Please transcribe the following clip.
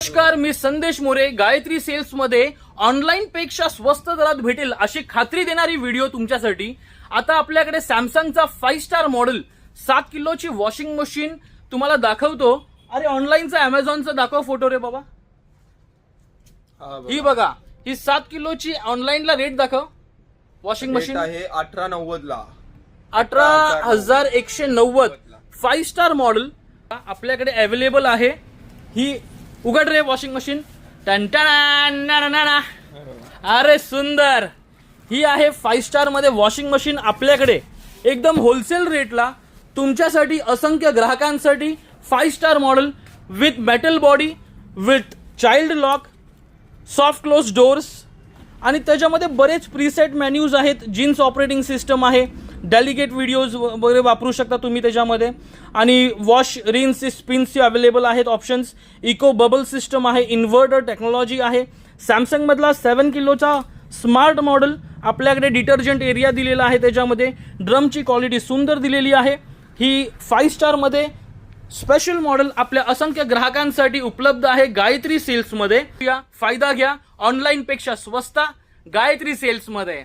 नमस्कार, मी संदेश मोरे. गायत्री सेल्स मध्ये ऑनलाईन पेक्षा स्वस्त दरात भेटेल अशी खात्री देणारी व्हिडिओ तुमच्यासाठी. आता आपल्याकडे सॅमसंगचा 5 स्टार मॉडेल 7 किलोची वॉशिंग मशीन तुम्हाला दाखवतो. अरे ऑनलाईनचा अमेझॉनचा दाखव फोटो रे बाबा. ही बघा, ही 7 किलोची ऑनलाईनला रेट दाखव. वॉशिंग मशीन आहे 1890 ला, 18,190. 5 स्टार मॉडेल आपल्याकडे अवेलेबल आहे. ही उघड रे वॉशिंग मशीन. अरे सुंदर. ही आहे 5 स्टार मध्ये वॉशिंग मशीन आपल्याकडे एकदम होलसेल रेटला तुमच्यासाठी, असंख्य ग्राहकांसाठी. 5 star model with metal body, with child lock, soft close doors आणि त्याच्यामध्ये बरेच प्रीसेट मेन्यूज आहेत. जीन्स ऑपरेटिंग सिस्टम आहे, डेलिगेट व्हिडिओज वगैरे वापरू शकता तुम्ही त्याच्यामध्ये. आणि वॉश, रिन्स, स्पिन्स अवेलेबल आहेत ऑप्शन्स. इको बबल सिस्टम आहे, इन्व्हर्टर टेक्नॉलॉजी आहे. सॅमसंग मधला 7 किलोचा स्मार्ट मॉडेल आपल्याकडे डिटर्जंट एरिया दिलेला आहे. त्याच्यामध्ये ड्रमची क्वालिटी सुंदर दिलेली आहे. ही 5 स्टार मध्ये स्पेशल मॉडेल आपल्या असंख्य ग्राहकांसाठी उपलब्ध आहे गायत्री सेल्स मध्ये. फायदा घ्या, ऑनलाईन पेक्षा स्वस्त गायत्री सेल्स मध्ये.